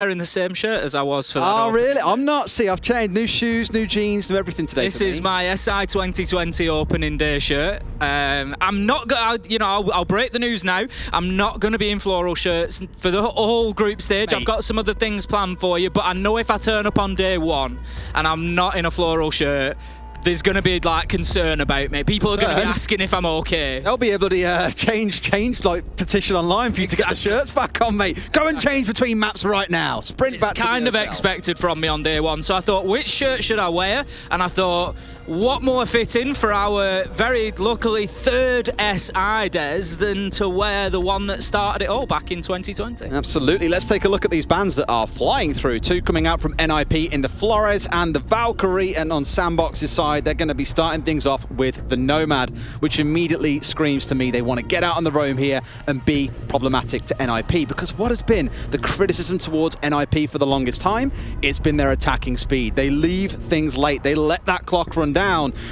wearing the same shirt as I was for that. Oh, really? I'm not. See, I've changed. New shoes, new jeans, new everything today. This is my SI 2020 opening day shirt. I'm not going to, I'll break the news now. I'm not going to be in floral shirts for the whole group stage. Mate. I've got some other things planned for you, but I know if I turn up on day one and I'm not in a floral shirt, there's going to be like concern about me. People are going to be asking if I'm okay. They'll be able to change like petition online for you to get the shirts back on, mate. Go and change between maps right now. Sprint back to the hotel. It's kind of expected from me on day one. So I thought, which shirt should I wear? And I thought, what more fitting for our very luckily third SI Des than to wear the one that started it all back in 2020? Absolutely. Let's take a look at these bands that are flying through. Two coming out from NIP in the Flores and the Valkyrie, and on Sandbox's side, they're going to be starting things off with the Nomad, which immediately screams to me they want to get out on the roam here and be problematic to NIP, because what has been the criticism towards NIP for the longest time? It's been their attacking speed. They leave things late. They let that clock run down.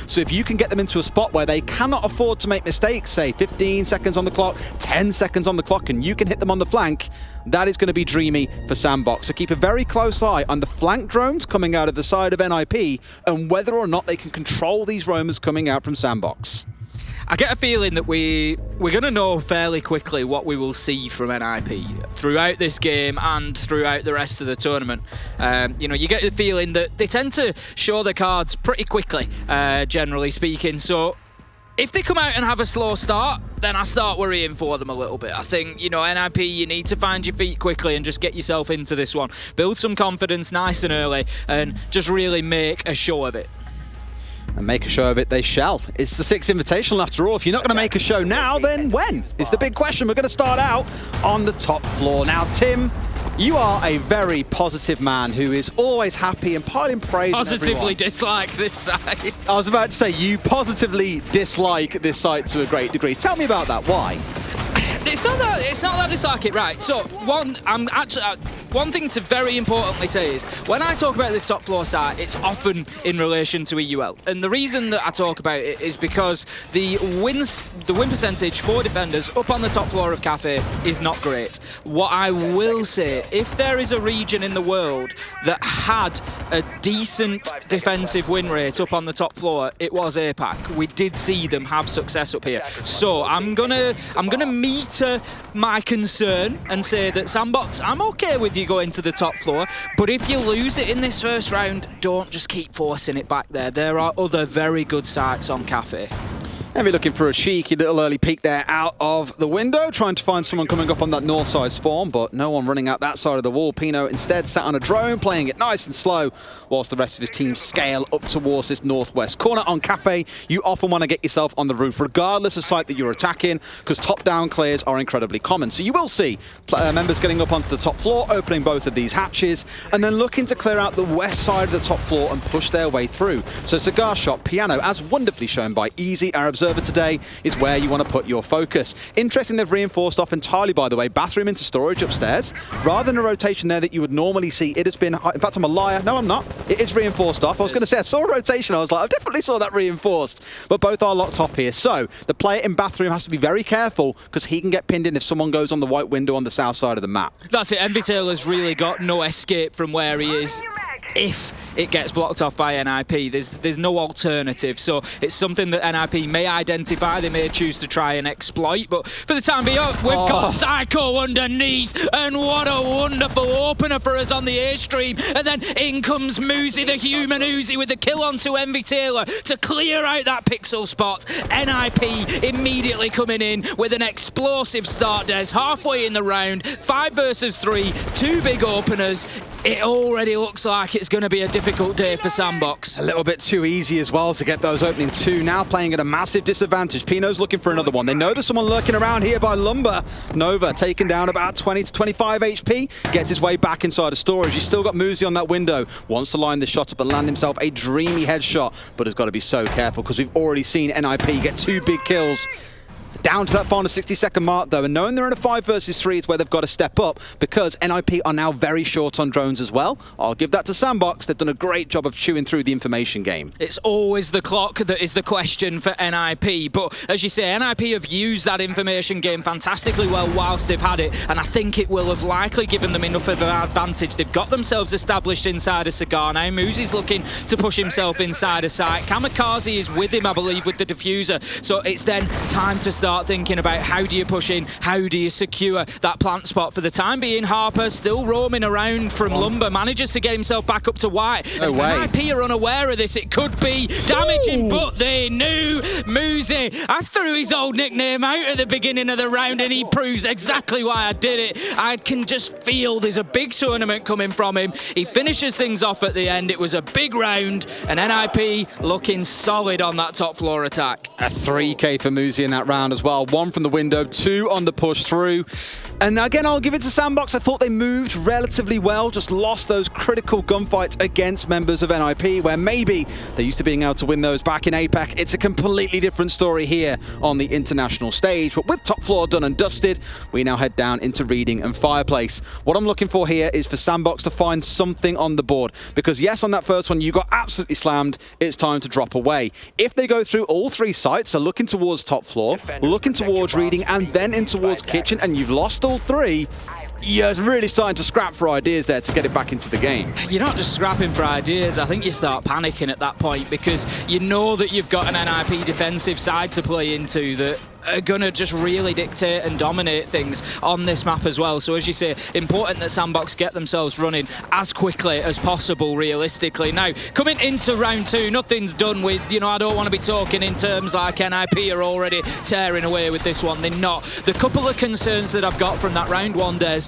So if you can get them into a spot where they cannot afford to make mistakes, say 15 seconds on the clock, 10 seconds on the clock, and you can hit them on the flank, that is going to be dreamy for Sandbox. So keep a very close eye on the flank drones coming out of the side of NIP and whether or not they can control these roamers coming out from Sandbox. I get a feeling that we're going to know fairly quickly what we will see from NIP throughout this game and throughout the rest of the tournament. You get the feeling that they tend to show their cards pretty quickly, generally speaking. So if they come out and have a slow start, then I start worrying for them a little bit. I think, NIP, you need to find your feet quickly and just get yourself into this one. Build some confidence nice and early and just really make a show of it. And make a show of it they shall. It's the 6th Invitational after all. If you're not going to make a show now, then when? Is the big question. We're going to start out on the top floor. Now, Tim, you are a very positive man who is always happy and piling praise on everyone. Positively dislike this site. I was about to say, you positively dislike this site to a great degree. Tell me about that. Why? It's not that I dislike it, right? So one thing to very importantly say is when I talk about this top floor site, it's often in relation to EUL, and the reason that I talk about it is because the win percentage for defenders up on the top floor of Kafe is not great. What I will say, if there is a region in the world that had a decent defensive win rate up on the top floor, it was APAC. We did see them have success up here. So I'm gonna meter my concern and say that Sandbox, I'm okay with you going to the top floor, but if you lose it in this first round, don't just keep forcing it back there. There are other very good sites on Kafe. Heavy looking for a cheeky little early peek there out of the window, trying to find someone coming up on that north side spawn, but no one running out that side of the wall. Pino instead sat on a drone, playing it nice and slow, whilst the rest of his team scale up towards this northwest corner. On Kafe, you often want to get yourself on the roof, regardless of site that you're attacking, because top-down clears are incredibly common. So you will see members getting up onto the top floor, opening both of these hatches, and then looking to clear out the west side of the top floor and push their way through. So Cigar Shop, Piano, as wonderfully shown by Easy, our observer today, is where you want to put your focus. Interesting, they've reinforced off entirely, by the way, bathroom into storage upstairs. Rather than a rotation there that you would normally see, it has been, in fact, I'm a liar. No, I'm not. It is reinforced off. I was going to say, I saw a rotation. I was like, I definitely saw that reinforced. But both are locked off here. So the player in bathroom has to be very careful because he can get pinned in if someone goes on the white window on the south side of the map. That's it. Invitational's really got no escape from where he is. If it gets blocked off by NIP, there's no alternative. So it's something that NIP may identify, they may choose to try and exploit, but for the time being, we've got Psycho underneath, and what a wonderful opener for us on the A stream. And then in comes Muzi, the human Uzi, with the kill onto Invitational to clear out that pixel spot. NIP immediately coming in with an explosive start, Des, halfway in the round, 5 versus 3, 2 big openers. It already looks like it's going to be a difficult day for Sandbox. A little bit too easy as well to get those opening 2. Now playing at a massive disadvantage. Pino's looking for another one. They know there's someone lurking around here by Lumber. Nova taken down about 20 to 25 HP. Gets his way back inside of storage. He's still got Muzi on that window. Wants to line the shot up and land himself a dreamy headshot, but has got to be so careful because we've already seen NIP get 2 big kills. Down to that final 60-second mark, though, and knowing they're in a 5 versus 3 is where they've got to step up, because NIP are now very short on drones as well. I'll give that to Sandbox. They've done a great job of chewing through the information game. It's always the clock that is the question for NIP, but as you say, NIP have used that information game fantastically well whilst they've had it, and I think it will have likely given them enough of an advantage. They've got themselves established inside a cigar now. Muzi's looking to push himself inside a site. Kamikaze is with him, I believe, with the diffuser, so it's then time to start thinking about how do you push in, how do you secure that plant spot. For the time being, Harper still roaming around from Lumber, manages to get himself back up to white. No way. NIP are unaware of this. It could be damaging, but they knew. Muzi, I threw his old nickname out at the beginning of the round, and he proves exactly why I did it. I can just feel there's a big tournament coming from him. He finishes things off at the end. It was a big round, and NIP looking solid on that top floor attack. A 3K for Muzi in that round as well. 1 from the window, 2 on the push through. And again, I'll give it to Sandbox. I thought they moved relatively well, just lost those critical gunfights against members of NIP, where maybe they're used to being able to win those back in APAC. It's a completely different story here on the international stage. But with top floor done and dusted, we now head down into Reading and Fireplace. What I'm looking for here is for Sandbox to find something on the board, because yes, on that first one, you got absolutely slammed. It's time to drop away. If they go through all 3 sites, so looking towards top floor, looking towards Reading, and then in towards Kitchen, and you've lost all 3, you're really starting to scrap for ideas there to get it back into the game. You're not just scrapping for ideas. I think you start panicking at that point, because you know that you've got an NIP defensive side to play into that are going to just really dictate and dominate things on this map as well. So as you say, important that Sandbox get themselves running as quickly as possible, realistically. Now, coming into round 2, nothing's done with, I don't want to be talking in terms like NIP are already tearing away with this one. They're not. The couple of concerns that I've got from that round 1, Des,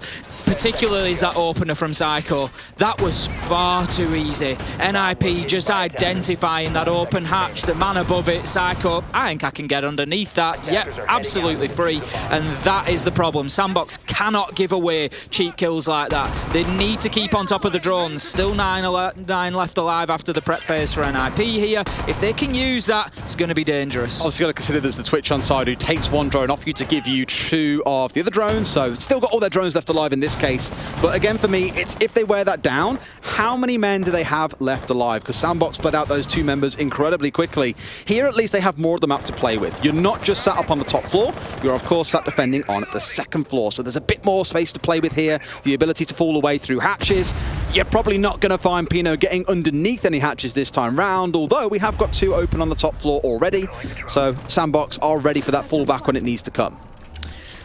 particularly is that opener from Psycho. That was far too easy. NIP just identifying that open hatch, the man above it, Psycho, I think I can get underneath that. Yep, absolutely free, and that is the problem. Sandbox cannot give away cheap kills like that. They need to keep on top of the drones. Still 9 left alive after the prep phase for NIP here. If they can use that, it's going to be dangerous. Obviously got to consider there's the Twitch on side who takes 1 drone off you to give you 2 of the other drones, so still got all their drones left alive in this case. But again, for me, it's if they wear that down, how many men do they have left alive? Because Sandbox bled out those 2 members incredibly quickly. Here, at least, they have more of the map to play with. You're not just sat up on the top floor, you're of course sat defending on the 2nd floor. So there's a bit more space to play with here, the ability to fall away through hatches. You're probably not going to find Pino getting underneath any hatches this time round, although we have got 2 open on the top floor already. So Sandbox are ready for that fallback when it needs to come.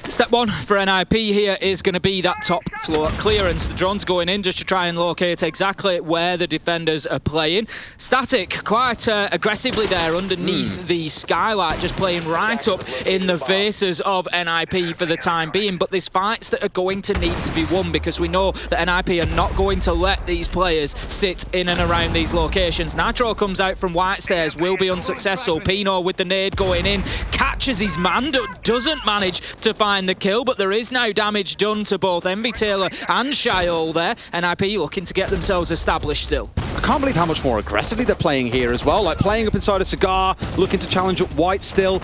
Step 1 for NIP here is going to be that top floor clearance. The drone's going in just to try and locate exactly where the defenders are playing. Static quite aggressively there underneath the skylight, just playing right up in the faces of NIP for the time being. But there's fights that are going to need to be won, because we know that NIP are not going to let these players sit in and around these locations. Nitro comes out from White Stairs, will be unsuccessful. Pino with the nade going in, catches his man, doesn't manage to find the kill, but there is now damage done to both Invitational and Shiol there. NIP looking to get themselves established still. I can't believe how much more aggressively they're playing here as well, like playing up inside a cigar, looking to challenge up White still.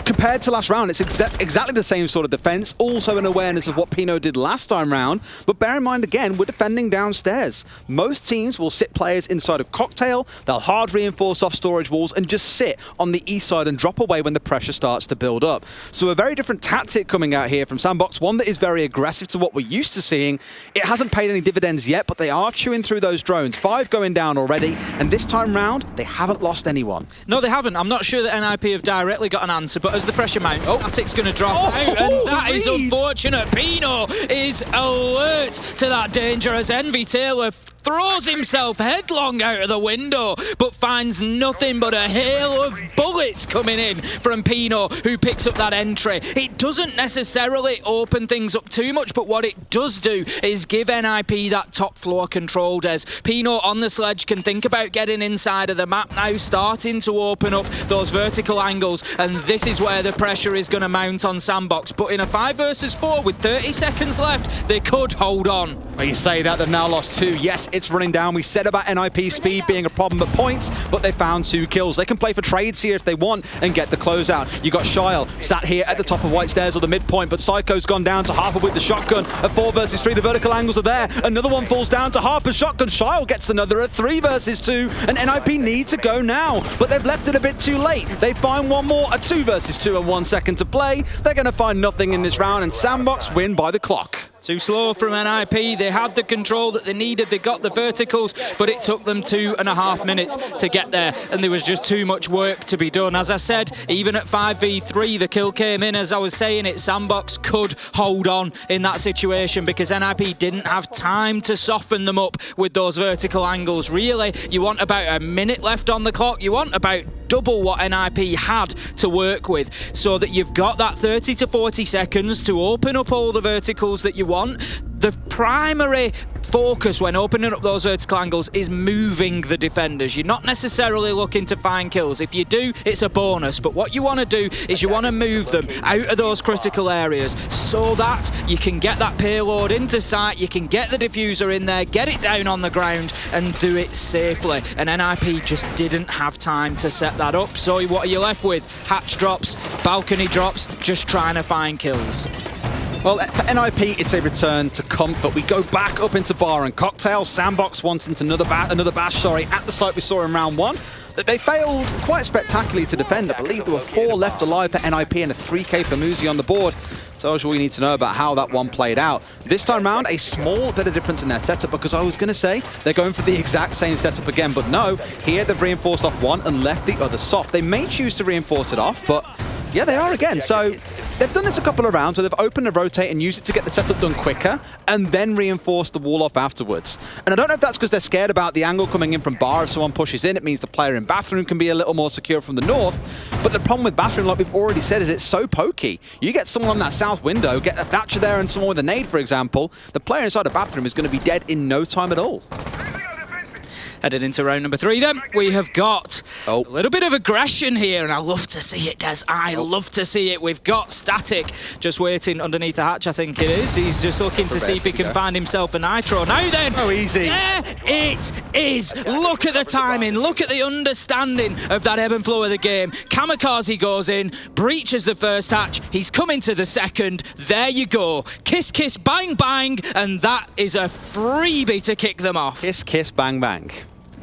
Compared to last round, it's exactly the same sort of defense, also an awareness of what Pino did last time round, but bear in mind again, we're defending downstairs. Most teams will sit players inside a cocktail, they'll hard reinforce off storage walls and just sit on the east side and drop away when the pressure starts to build up. So a very different tactic coming out here from Sandbox, one that is very aggressive to what we're used to seeing. It hasn't paid any dividends yet, but they are chewing through those drones. 5 going down already, and this time round, they haven't lost anyone. No, they haven't. I'm not sure that NIP have directly got an answer, but as the pressure mounts, Static's going to drop out, and that is unfortunate. Pino is alert to that danger as Envy Taylor throws himself headlong out of the window, but finds nothing but a hail of bullets coming in from Pino, who picks up that entry. It doesn't necessarily open things up too much, but what it does do is give NIP that top floor control, Des. Pino on the sledge can think about getting inside of the map now, starting to open up those vertical angles, and this is where the pressure is going to mount on Sandbox. But in a 5 versus 4 with 30 seconds left, they could hold on. Well, you say that, they've now lost 2. Yes, it's running down. We said about NIP speed being a problem at points, but they found 2 kills. They can play for trades here if they want and get the closeout. You got Shyle sat here at the top of White Stairs or the midpoint, but Psycho's gone down to Harper with the shotgun. At 4 versus 3, the vertical angles are there. Another one falls down to Harper's shotgun. Shyle gets another at 3 versus 2, and NIP need to go now, but they've left it a bit too late. They find one more at 2 versus 2 and 1 second to play. They're going to find nothing in this round, and Sandbox win by the clock. Too slow from NIP. They had the control that they needed. They got the verticals, but it took them 2.5 minutes to get there, and there was just too much work to be done. As I said, even at 5v3, the kill came in. As I was saying it, Sandbox could hold on in that situation because NIP didn't have time to soften them up with those vertical angles. Really, you want about a minute left on the clock. You want about double what NIP had to work with, so that you've got that 30 to 40 seconds to open up all the verticals that you want. The primary focus when opening up those vertical angles is moving the defenders. You're not necessarily looking to find kills. If you do, it's a bonus, but what you want to do is you want to move them out of those critical areas so that you can get that payload into sight, you can get the diffuser in there, get it down on the ground and do it safely, and NIP just didn't have time to set that up. So what are you left with? Hatch drops, balcony drops, just trying to find kills. Well, for NIP, it's a return to comfort. We go back up into bar and cocktail. Sandbox wanting another bash at the site we saw in round 1. They failed quite spectacularly to defend. I believe there were 4 left alive for NIP and a 3K for Muzi on the board. Tells you all you need to know about how that one played out. This time round, a small bit of difference in their setup, because I was going to say they're going for the exact same setup again, but no. Here they've reinforced off one and left the other soft. They may choose to reinforce it off, but yeah, they are again. So they've done this a couple of rounds where they've opened and rotate and used it to get the setup done quicker and then reinforce the wall off afterwards. And I don't know if that's because they're scared about the angle coming in from bar. If someone pushes in, it means the player in bathroom can be a little more secure from the north. But the problem with bathroom, like we've already said, is it's so pokey. You get someone on that south window, get a Thatcher there and someone with a nade, for example, the player inside the bathroom is going to be dead in no time at all. Headed into round number 3 then, we have got a little bit of aggression here, and I love to see it, Des. I love to see it. We've got Static just waiting underneath the hatch, I think it is. He's just looking to see if he can find himself a nitro. Now then, easy. There it is. Look at the timing. Look at the understanding of that ebb and flow of the game. Kamikaze goes in, breaches the first hatch. He's coming to the second. There you go. Kiss, kiss, bang, bang, and that is a freebie to kick them off. Kiss, kiss, bang, bang.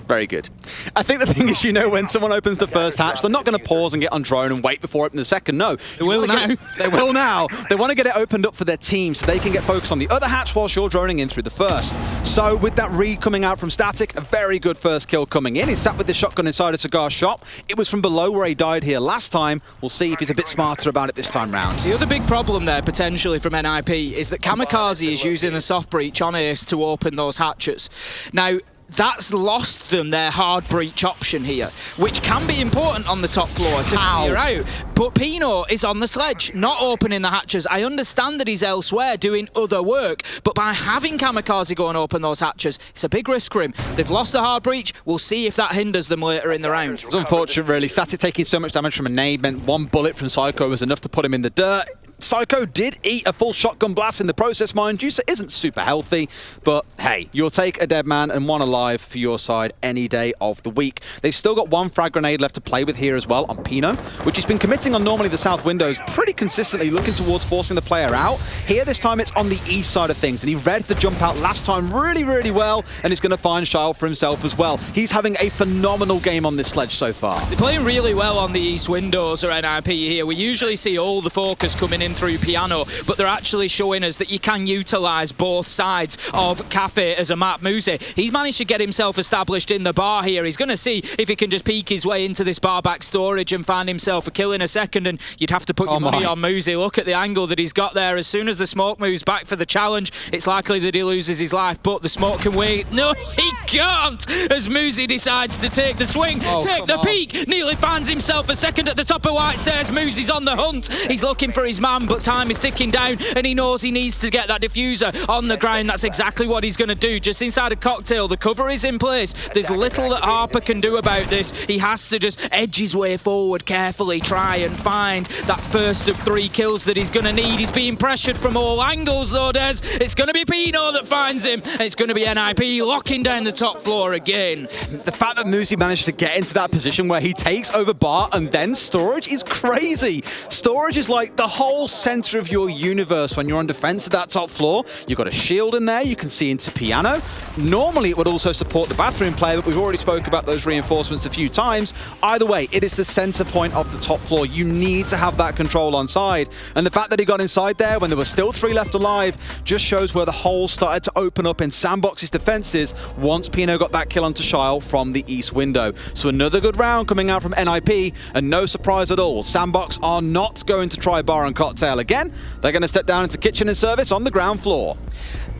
Very good. I think the thing is, you know, when someone opens the first hatch, they're not going to pause and get on drone and wait before opening the second. No. They will now. They will now. They want to get it opened up for their team so they can get focused on the other hatch whilst you're droning in through the first. So with that read coming out from Static, a very good first kill coming in. He sat with the shotgun inside a cigar shop. It was from below where he died here last time. We'll see if he's a bit smarter about it this time round. The other big problem there, potentially, from NIP is that Kamikaze is using the soft breach on Ace to open those hatches. Now, that's lost them their hard breach option here, which can be important on the top floor to clear out. But Pino is on the sledge, not opening the hatches. I understand that he's elsewhere doing other work, but by having Kamikaze go and open those hatches, it's a big risk for him. They've lost the hard breach. We'll see if that hinders them later in the round. It's unfortunate, really. Static taking so much damage from a nade meant one bullet from Psycho was enough to put him in the dirt. Psycho did eat a full shotgun blast in the process, mind you, so it isn't super healthy. But hey, you'll take a dead man and one alive for your side any day of the week. They've still got one frag grenade left to play with here as well on Pino, which he's been committing on normally the south windows pretty consistently, looking towards forcing the player out. Here this time it's on the east side of things, and he read the jump out last time really, really well, and he's going to find Shyle for himself as well. He's having a phenomenal game on this sledge so far. They're playing really well on the east windows or NIP here. We usually see all the focus coming in through Piano, but they're actually showing us that you can utilise both sides of Kafe as a map. Muzi, he's managed to get himself established in the bar here. He's going to see if he can just peek his way into this bar back storage and find himself a kill in a second, and you'd have to put your money on Muzi. Look at the angle that he's got there. As soon as the smoke moves back for the challenge, it's likely that he loses his life, but the smoke can wait. No, he can't, as Muzi decides to take the swing, take the peek, nearly finds himself a second at the top of White Stairs. Muzi's on the hunt. He's looking for his man. can, but time is ticking down, and he knows he needs to get that diffuser on the ground. That's exactly what he's going to do. Just inside a cocktail, the cover is in place. There's little that Harper can do about this. He has to just edge his way forward carefully, try and find that first of 3 kills that he's going to need. He's being pressured from all angles though, Des. It's going to be Pino that finds him, and it's going to be NIP locking down the top floor again. The fact that Muzi managed to get into that position where he takes over bar and then storage is crazy. Storage is like the whole center of your universe when you're on defense of that top floor. You've got a shield in there, you can see into piano. Normally it would also support the bathroom player, but we've already spoke about those reinforcements a few times. Either way, it is the center point of the top floor. You need to have that control on side. And the fact that he got inside there when there were still 3 left alive just shows where the hole started to open up in Sandbox's defenses once Pino got that kill onto Shyle from the east window. So another good round coming out from NIP, and no surprise at all. Sandbox are not going to try bar and cocktail again. They're going to step down into kitchen and service on the ground floor.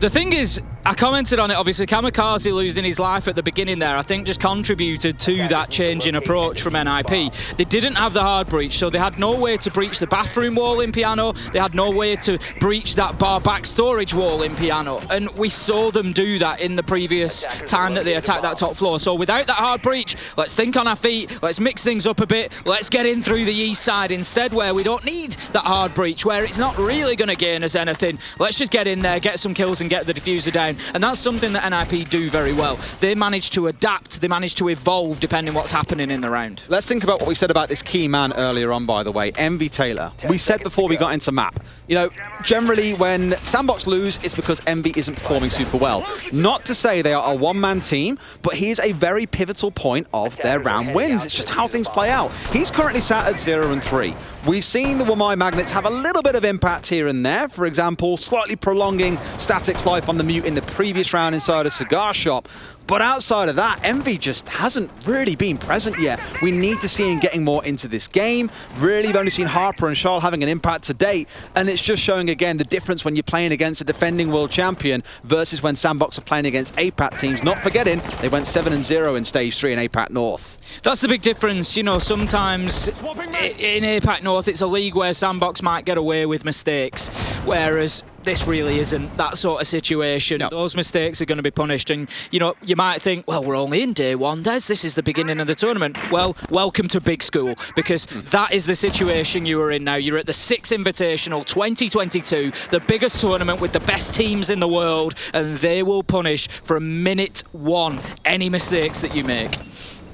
The thing is, I commented on it, obviously, Kamikaze losing his life at the beginning there, I think just contributed to that change in approach from NIP. They didn't have the hard breach, so they had no way to breach the bathroom wall in Piano, they had no way to breach that bar back storage wall in Piano, and we saw them do that in the previous time that they attacked that top floor. So without that hard breach, let's think on our feet, let's mix things up a bit, let's get in through the east side instead, where we don't need that hard breach, where it's not really going to gain us anything. Let's just get in there, get some kills and get the diffuser down. And that's something that NIP do very well. They manage to adapt, they manage to evolve depending what's happening in the round. Let's think about what we said about this key man earlier on, by the way, MV Taylor. We said before we got into map, you know, generally when Sandbox lose, it's because MV isn't performing super well. Not to say they are a one-man team, but he is a very pivotal point of their round wins. It's just how things play out. He's currently sat at 0-3. We've seen the Wamai Magnets have a little bit of impact here and there. For example, slightly prolonging Static's life on the mute in the previous round inside a cigar shop. But outside of that, Envy just hasn't really been present yet. We need to see him getting more into this game. Really, we've only seen Harper and Charles having an impact to date, and it's just showing again the difference when you're playing against a defending world champion versus when Sandbox are playing against APAC teams. Not forgetting, they went 7-0 in Stage 3 in APAC North. That's the big difference. You know, sometimes in APAC North, it's a league where Sandbox might get away with mistakes, whereas this really isn't that sort of situation. No. Those mistakes are going to be punished, and you know, you might think, well, we're only in day one, Des, this is the beginning of the tournament. Well, welcome to big school, because that is the situation you are in now. You're at the 6th Invitational 2022, the biggest tournament with the best teams in the world, and they will punish from minute 1 any mistakes that you make.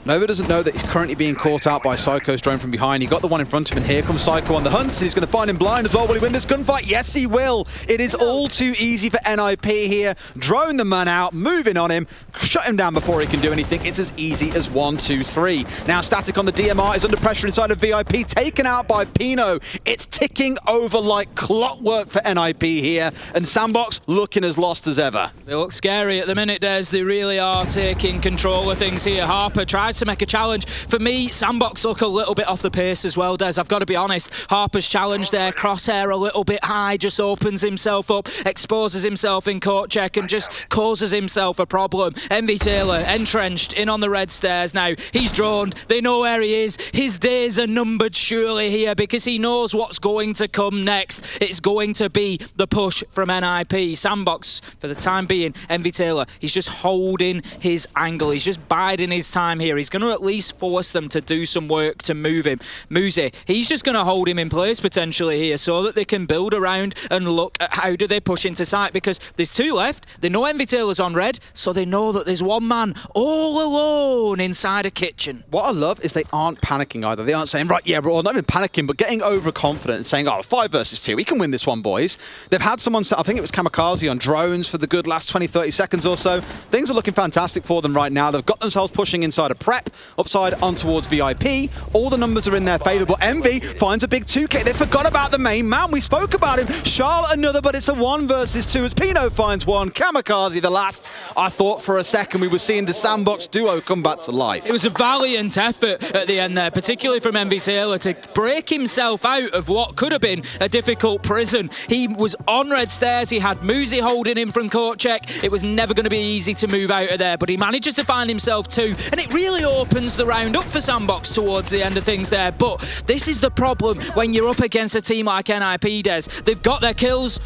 Nova doesn't know that he's currently being caught out by Psycho's drone from behind. He got the one in front of him, and here comes Psycho on the hunt. He's going to find him blind as well. Will he win this gunfight? Yes, he will. It is all too easy for NIP here. Drone the man out, moving on him, shut him down before he can do anything. It's as easy as 1, 2, 3. Now Static on the DMR is under pressure inside of VIP, taken out by Pino. It's ticking over like clockwork for NIP here, and Sandbox looking as lost as ever. They look scary at the minute, Des. They really are taking control of things here. Harper tried to make a challenge. For me, Sandbox look a little bit off the pace as well, Des. I've got to be honest. Harper's challenge there, crosshair a little bit high, just opens himself up, exposes himself in court check, and just causes himself a problem. MV Taylor entrenched in on the red stairs now. He's droned. They know where he is. His days are numbered surely here, because he knows what's going to come next. It's going to be the push from NIP. Sandbox, for the time being, MV Taylor, he's just holding his angle. He's just biding his time here. He's going to at least force them to do some work to move him. Muzi, he's just going to hold him in place potentially here so that they can build around and look at how do they push into sight, because there's 2 left. They know MV Taylor's on red, so they know that there's one man all alone inside a kitchen. What I love is they aren't panicking either. They aren't saying, right, yeah, we're all not even panicking, but getting overconfident and saying, oh, 5 versus 2, we can win this one, boys. They've had someone, I think it was Kamikaze on drones for the good last 20-30 seconds or so. Things are looking fantastic for them right now. They've got themselves pushing inside a prep, upside on towards VIP. All the numbers are in their favour, but Envy finds a big 2K. They forgot about the main man. We spoke about him. Charlotte another, but it's a 1 versus 2 as Pino finds one. Kamikaze the last. I thought for a second we were seeing the Sandbox duo come back to life. It was a valiant effort at the end there, particularly from MV Taylor, to break himself out of what could have been a difficult prison. He was on red stairs. He had Muzi holding him from court check. It was never going to be easy to move out of there, but he manages to find himself 2, and it really really opens the round up for Sandbox towards the end of things there. But this is the problem when you're up against a team like NIP, Des. They've got their kills,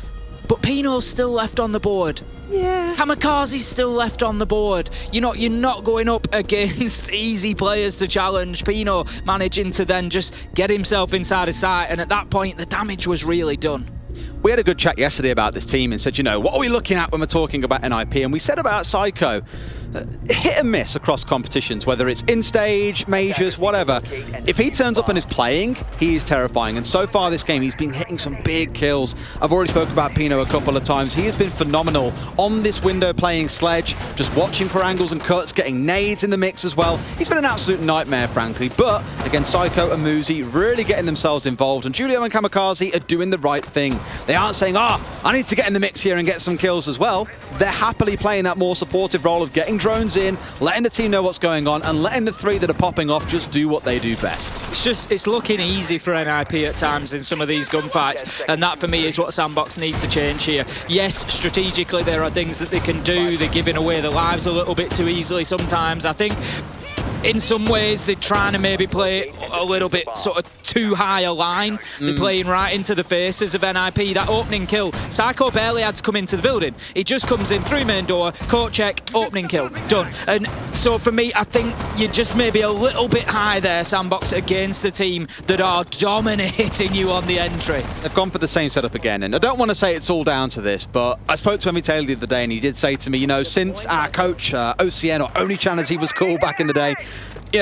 but Pino's still left on the board. Yeah. Kamikaze's still left on the board. You're not going up against easy players to challenge. Pino managing to then just get himself inside his sight, and at that point, the damage was really done. We had a good chat yesterday about this team and said, what are we looking at when we're talking about NIP? And we said about Psycho, hit and miss across competitions, whether it's in-stage, majors, whatever. If he turns up and is playing, he is terrifying. And so far this game, he's been hitting some big kills. I've already spoken about Pino a couple of times. He has been phenomenal on this window playing Sledge, just watching for angles and cuts, getting nades in the mix as well. He's been an absolute nightmare, frankly. But again, Psycho and Muzi really getting themselves involved. And Julio and Kamikaze are doing the right thing. They aren't saying, I need to get in the mix here and get some kills as well. They're happily playing that more supportive role of getting drones in, letting the team know what's going on, and letting the three that are popping off just do what they do best. It's looking easy for NIP at times in some of these gunfights, and that for me is what Sandbox need to change here. Yes, strategically there are things that they can do. They're giving away their lives a little bit too easily sometimes. I think in some ways, they're trying to maybe play a little bit sort of too high a line. They're playing right into the faces of NIP. That opening kill, Psycho barely had to come into the building. He just comes in through main door, court check, opening kill, done. And so for me, I think you're just maybe a little bit high there, Sandbox, against the team that are dominating you on the entry. They've gone for the same setup again, and I don't want to say it's all down to this, but I spoke to Invitational the other day, and he did say to me, since our coach, OCN, or Only-chan as he was called back in the day,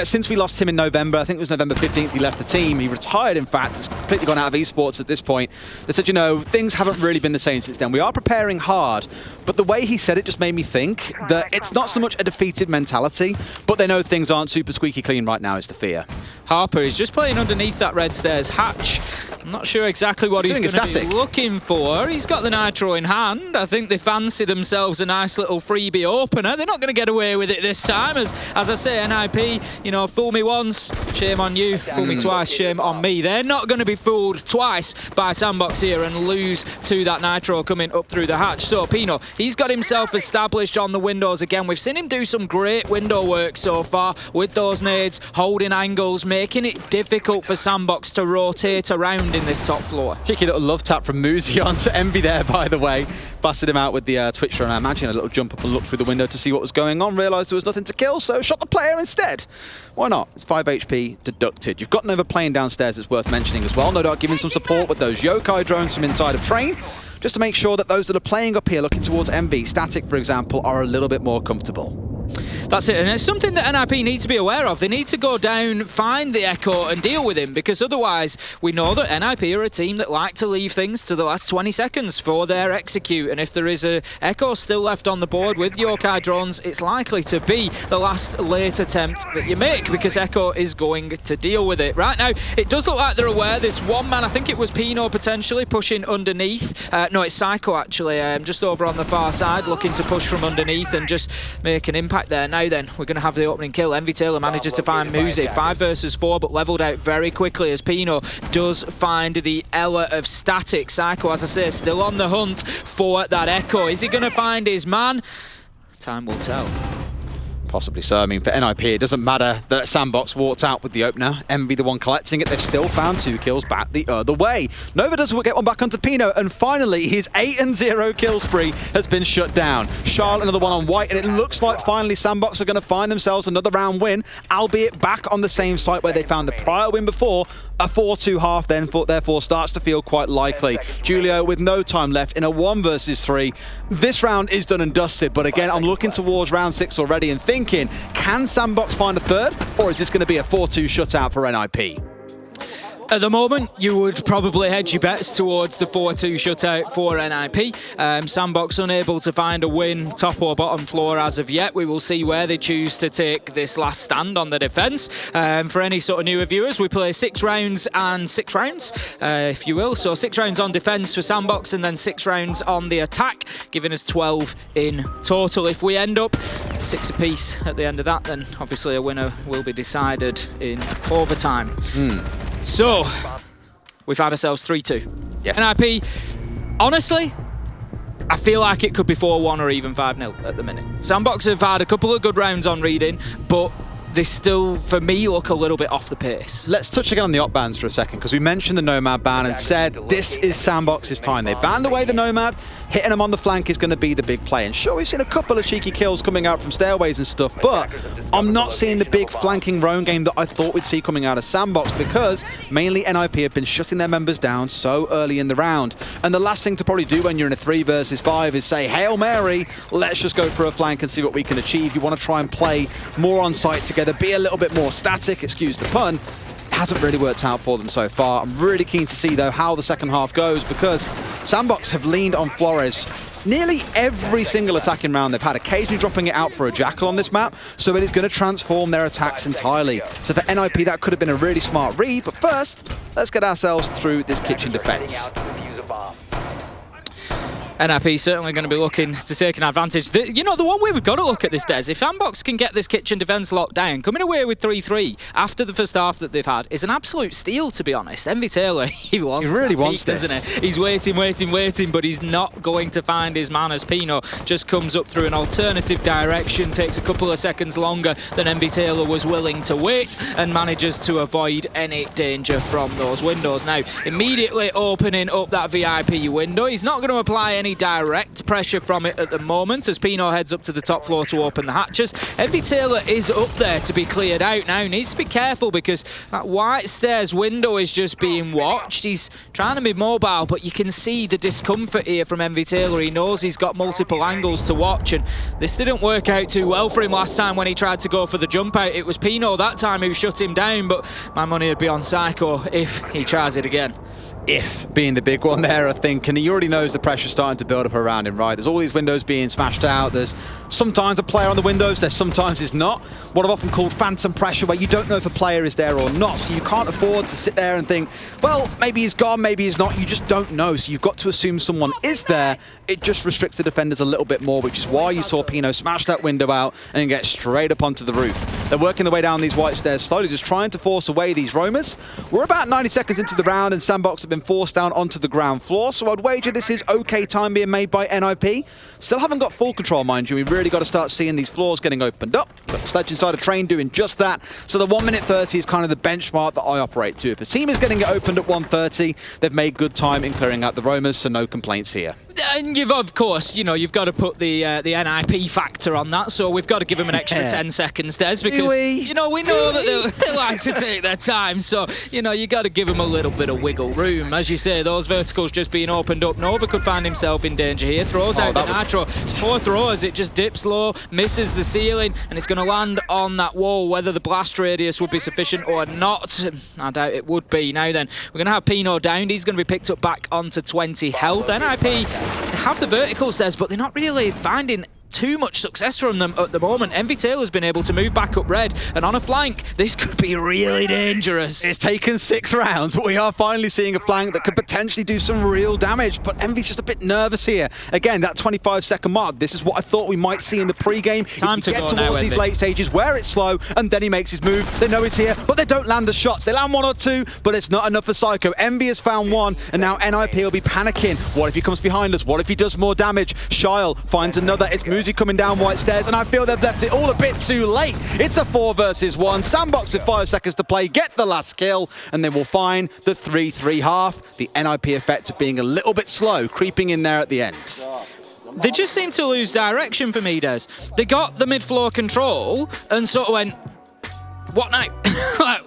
since we lost him in November, I think it was November 15th, he left the team. He retired, in fact, has completely gone out of esports at this point. They said, things haven't really been the same since then. We are preparing hard, but the way he said it just made me think that it's not so much a defeated mentality, but they know things aren't super squeaky clean right now is the fear. Harper is just playing underneath that red stairs hatch. I'm not sure exactly what he's going to be looking for. He's got the nitro in hand. I think they fancy themselves a nice little freebie opener. They're not going to get away with it this time. As I say, NIP, fool me once, shame on you. Fool me twice, shame on me. They're not going to be fooled twice by Sandbox here and lose to that nitro coming up through the hatch. So Pino, he's got himself established on the windows again. We've seen him do some great window work so far with those nades, holding angles, making it difficult for Sandbox to rotate around in this top floor. Cheeky little love tap from Muzi onto Envy there, by the way. Busted him out with the Twitcher, and I imagine a little jump up and look through the window to see what was going on, realised there was nothing to kill, so shot the player instead. Why not? It's 5 HP deducted. You've got Nova playing downstairs, it's worth mentioning as well. No doubt giving some support with those yokai drones from inside of Train, just to make sure that those that are playing up here looking towards MB, Static for example, are a little bit more comfortable. That's it, and it's something that NIP need to be aware of. They need to go down, find the Echo and deal with him, because otherwise we know that NIP are a team that like to leave things to the last 20 seconds for their execute, and if there is a Echo still left on the board with yokai drones, it's likely to be the last late attempt that you make, because Echo is going to deal with it. Right now, it does look like they're aware. This one man, I think it was Pino potentially, pushing underneath. No, it's Psycho actually, just over on the far side, looking to push from underneath and just make an impact there. Now then, we're going to have the opening kill. Envy Taylor manages to find Muzi. 5 versus 4, but leveled out very quickly as Pino does find the Ella of Static. Psycho, as I say, still on the hunt for that Echo. Is he going to find his man? Time will tell. Possibly so. I mean, for NIP, it doesn't matter that Sandbox walked out with the opener. Envy the one collecting it. They've still found 2 kills back the other way. Nova does get one back onto Pino, and finally, his 8-0 kill spree has been shut down. Charlotte another one on White, and it looks like finally Sandbox are going to find themselves another round win, albeit back on the same site where they found the prior win before. A 4-2 half then therefore starts to feel quite likely. Julio with no time left in a 1 versus 3. This round is done and dusted, but again, I'm looking towards round 6 already and thinking, can Sandbox find a third, or is this going to be a 4-2 shutout for NIP? At the moment, you would probably hedge your bets towards the 4-2 shutout for NIP. Sandbox unable to find a win top or bottom floor as of yet. We will see where they choose to take this last stand on the defence. For any sort of newer viewers, we play 6 rounds and 6 rounds, if you will. So 6 rounds on defence for Sandbox and then 6 rounds on the attack, giving us 12 in total. If we end up 6 apiece at the end of that, then obviously a winner will be decided in overtime. So, we've had ourselves 3-2. Yes. NIP, honestly, I feel like it could be 4-1 or even 5-0 at the minute. Sandbox have had a couple of good rounds on reading, but they still, for me, look a little bit off the pace. Let's touch again on the op bans for a second, because we mentioned the Nomad ban and said this is Sandbox's time. They banned away the Nomad. Hitting him on the flank is going to be the big play. And sure, we've seen a couple of cheeky kills coming out from stairways and stuff, but I'm not seeing the big flanking roam game that I thought we'd see coming out of Sandbox, because mainly NIP have been shutting their members down so early in the round. And the last thing to probably do when you're in a 3 versus 5 is say, Hail Mary, let's just go for a flank and see what we can achieve. You want to try and play more on site together, be a little bit more static, excuse the pun. Hasn't really worked out for them so far. I'm really keen to see, though, how the second half goes, because Sandbox have leaned on Flores nearly every single attacking round they've had, occasionally dropping it out for a Jackal on this map, so it is going to transform their attacks entirely. So for NIP, that could have been a really smart read, but first, let's get ourselves through this kitchen defense. NIP certainly going to be looking to take an advantage. You know, the one way we've got to look at this, Des, if Sandbox can get this kitchen defence locked down, coming away with 3-3 after the first half that they've had is an absolute steal, to be honest. Envy Taylor, he really wants this, doesn't he? He's waiting, but he's not going to find his man as Pino just comes up through an alternative direction, takes a couple of seconds longer than Envy Taylor was willing to wait, and manages to avoid any danger from those windows. Now, immediately opening up that VIP window, he's not going to apply any direct pressure from it at the moment as Pino heads up to the top floor to open the hatches. Envy Taylor is up there to be cleared out now. Needs to be careful because that white stairs window is just being watched. He's trying to be mobile, but you can see the discomfort here from Envy Taylor. He knows he's got multiple angles to watch, and this didn't work out too well for him last time when he tried to go for the jump out. It was Pino that time who shut him down, but my money would be on Psycho if he tries it again. If being the big one there, I think, and he already knows the pressure's starting to build up around him, right? There's all these windows being smashed out. There's sometimes a player on the windows, there's sometimes it's not. What I've often called phantom pressure, where you don't know if a player is there or not, so you can't afford to sit there and think, well, maybe he's gone, maybe he's not. You just don't know, so you've got to assume someone is there. It just restricts the defenders a little bit more, which is why you saw Pino smash that window out and get straight up onto the roof. They're working their way down these white stairs slowly, just trying to force away these roamers. We're about 90 seconds into the round, and Sandbox have been forced down onto the ground floor, so I'd wager this is okay time being made by NIP. Still haven't got full control, mind you. We've really got to start seeing these floors getting opened up. Got Sledge inside a train doing just that. So the 1 minute 30 is kind of the benchmark that I operate to. If a team is getting it opened at 1:30, they've made good time in clearing out the roamers, so no complaints here. And you've, of course, you know, you've got to put the NIP factor on that, so we've got to give them an extra 10 seconds, Des, because, you know, we know that they like to take their time, so, you know, you got to give them a little bit of wiggle room. As you say, those verticals just being opened up. Nova could find himself in danger here. Throws out the Nitro. It's 4 throws. It just dips low, misses the ceiling, and it's going to land on that wall. Whether the blast radius would be sufficient or not, I doubt it would be. Now then, we're going to have Pino downed. He's going to be picked up back onto 20 health. NIP have the verticals there, but they're not really finding too much success from them at the moment. Envy Taylor's been able to move back up red, and on a flank, this could be really dangerous. It's taken 6 rounds, but we are finally seeing a flank that could potentially do some real damage, but Envy's just a bit nervous here. Again, that 25-second mark, this is what I thought we might see in the pre-game. Time to get go towards now, these late stages where it's slow, and then he makes his move. They know he's here, but they don't land the shots. They land 1 or 2, but it's not enough for Psycho. Envy has found 1, and now NIP will be panicking. What if he comes behind us? What if he does more damage? Shyle finds another. It's Muzi coming down white stairs, and I feel they've left it all a bit too late. It's a 4 versus 1. Sandbox with 5 seconds to play, get the last kill, and then we'll find the 3-3 half. The NIP effect of being a little bit slow, creeping in there at the end. They just seem to lose direction for me, Des. They got the mid-floor control and sort of went, what now?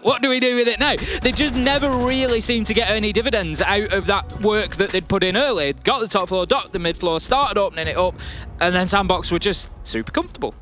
What do we do with it now? They just never really seem to get any dividends out of that work that they'd put in early. Got the top floor, docked the mid floor, started opening it up, and then Sandbox were just super comfortable.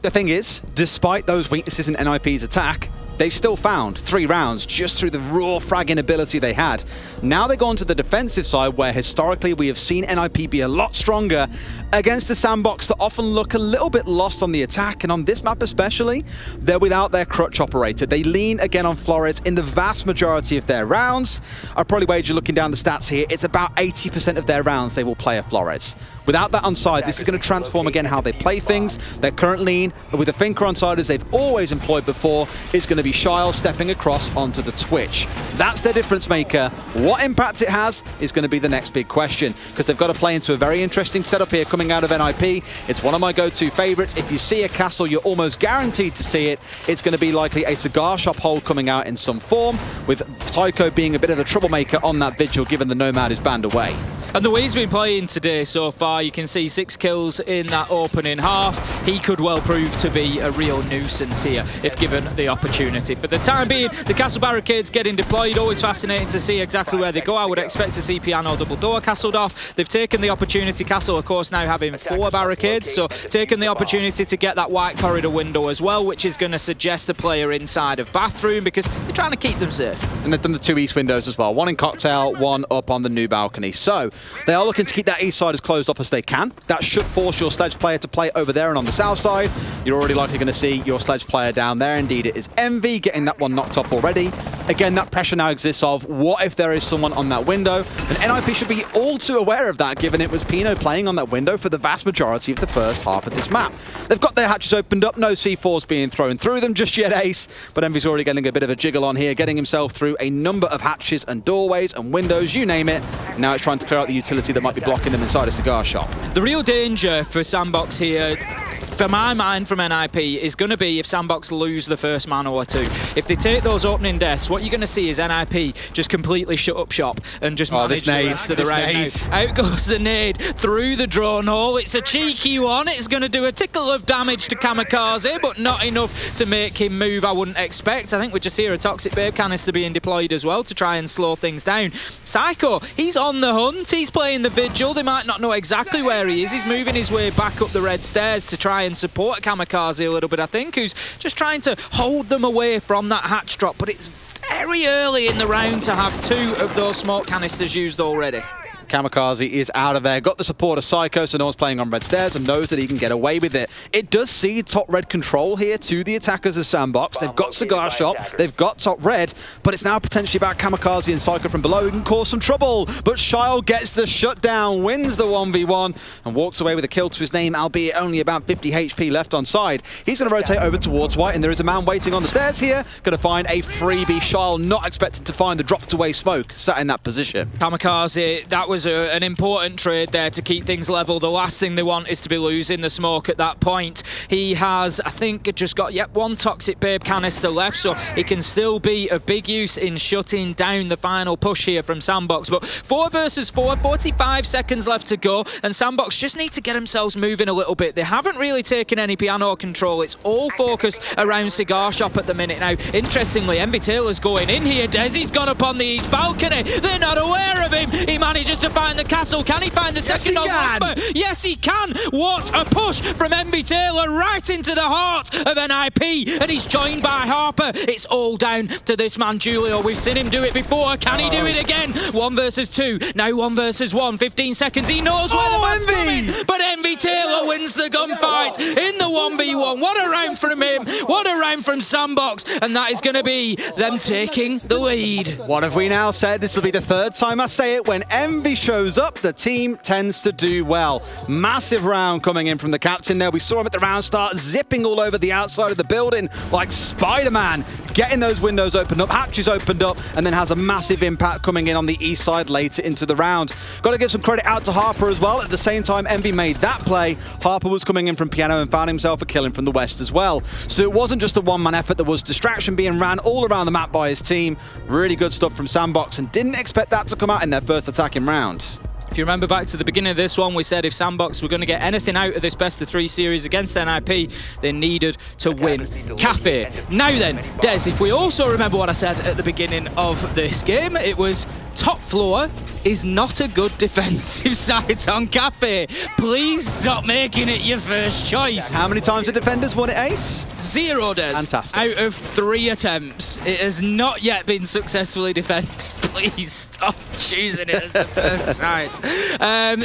The thing is, despite those weaknesses in NIP's attack, they still found 3 rounds just through the raw fragging ability they had. Now they've gone to the defensive side, where historically we have seen NIP be a lot stronger against the Sandbox that often look a little bit lost on the attack, and on this map especially, they're without their crutch operator. They lean again on Flores in the vast majority of their rounds. I'd probably wager, looking down the stats here, it's about 80% of their rounds they will play a Flores. Without that on side, this is going to transform again how they play things. Their current lean, with a thinker on side as they've always employed before, is going to be be Shyle stepping across onto the Twitch. That's their difference maker. What impact it has is going to be the next big question, because they've got to play into a very interesting setup here coming out of NIP. It's one of my go-to favorites. If you see a castle, you're almost guaranteed to see it. It's going to be likely a cigar shop hold coming out in some form, with Psycho being a bit of a troublemaker on that vigil, given the Nomad is banned away. And the way he's been playing today so far, you can see 6 kills in that opening half. He could well prove to be a real nuisance here if given the opportunity. For the time being, the castle barricades getting deployed. Always fascinating to see exactly where they go. I would expect to see Piano double door castled off. They've taken the opportunity. Castle, of course, now having 4 barricades, so taken the opportunity to get that white corridor window as well, which is going to suggest a player inside of bathroom, because they're trying to keep them safe. And they've done the 2 east windows as well. 1 in Cocktail, 1 up on the new balcony. So they are looking to keep that east side as closed off as they can. That should force your Sledge player to play over there, and on the south side, you're already likely going to see your Sledge player down there. Indeed, it is Envy getting that one knocked off already. Again, that pressure now exists of what if there is someone on that window, and NIP should be all too aware of that, given it was Pino playing on that window for the vast majority of the first half of this map. They've got their hatches opened up, no C4s being thrown through them just yet, Ace, but Envy's already getting a bit of a jiggle on here, getting himself through a number of hatches and doorways and windows, you name it. Now it's trying to clear out the utility that might be blocking them inside a cigar shop. The real danger for Sandbox here, for my mind, from NIP, is going to be if Sandbox lose the first man or 2. If they take those opening deaths, what you're going to see is NIP just completely shut up shop and just manage the rest of the round. Out goes the nade through the drone hole. It's a cheeky one. It's going to do a tickle of damage to Kamikaze, but not enough to make him move, I wouldn't expect. I think we just hear a Toxic Babe canister being deployed as well to try and slow things down. Psycho, he's on the hunt. He's playing the vigil. They might not know exactly where he is. He's moving his way back up the red stairs to try and support Kamikaze a little bit, I think, who's just trying to hold them away from that hatch drop, but it's very early in the round to have 2 of those smoke canisters used already. Kamikaze is out of there. Got the support of Psycho, so no one's playing on red stairs and knows that he can get away with it. It does see top red control here to the attackers of Sandbox. They've got Cigar Shop, they've got top red, but it's now potentially about Kamikaze and Psycho from below who can cause some trouble. But Shyle gets the shutdown, wins the 1v1, and walks away with a kill to his name, albeit only about 50 HP left on side. He's going to rotate over towards white, and there is a man waiting on the stairs here. Going to find a freebie. Shyle not expected to find the dropped away smoke, sat in that position. Kamikaze, that was an important trade there to keep things level. The last thing they want is to be losing the smoke at that point. He has, I think, just got, 1 Toxic Babe canister left, so he can still be of big use in shutting down the final push here from Sandbox. But 4 versus 4, 45 seconds left to go, and Sandbox just need to get themselves moving a little bit. They haven't really taken any piano control. It's all focused around Cigar Shop at the minute now. Interestingly, Envy Taylor's going in here. Desi's gone up on the east balcony. They're not aware of him. He manages to find the castle. Can he find the second number? Yes, he can. What a push from Envy Taylor right into the heart of NIP, and he's joined by Harper. It's all down to this man, Julio. We've seen him do it before. Can he do it again? 1 versus 2. Now 1 versus 1. 15 seconds. He knows where the man's coming, but Envy Taylor wins the gunfight in the 1v1. What a round from him. What a round from Sandbox, and that is going to be them taking the lead. What have we now said? This will be the 3rd time I say it. When Envy shows up, the team tends to do well. Massive round coming in from the captain there. We saw him at the round start, zipping all over the outside of the building like Spider-Man, getting those windows opened up, hatches opened up, and then has a massive impact coming in on the east side later into the round. Got to give some credit out to Harper as well. At the same time Envy made that play, Harper was coming in from piano and found himself a killing from the west as well. So it wasn't just a one-man effort. There was distraction being ran all around the map by his team. Really good stuff from Sandbox, and didn't expect that to come out in their first attacking round. If you remember back to the beginning of this one, we said if Sandbox were going to get anything out of this best-of-3 series against NIP, they needed to win Kafe. Now then, Des, if we also remember what I said at the beginning of this game, it was top floor is not a good defensive side on Kafe. Please stop making it your first choice. How many times have defenders won it, Ace? 0, Des. Fantastic. Out of 3 attempts. It has not yet been successfully defended. Please stop choosing it as the first site.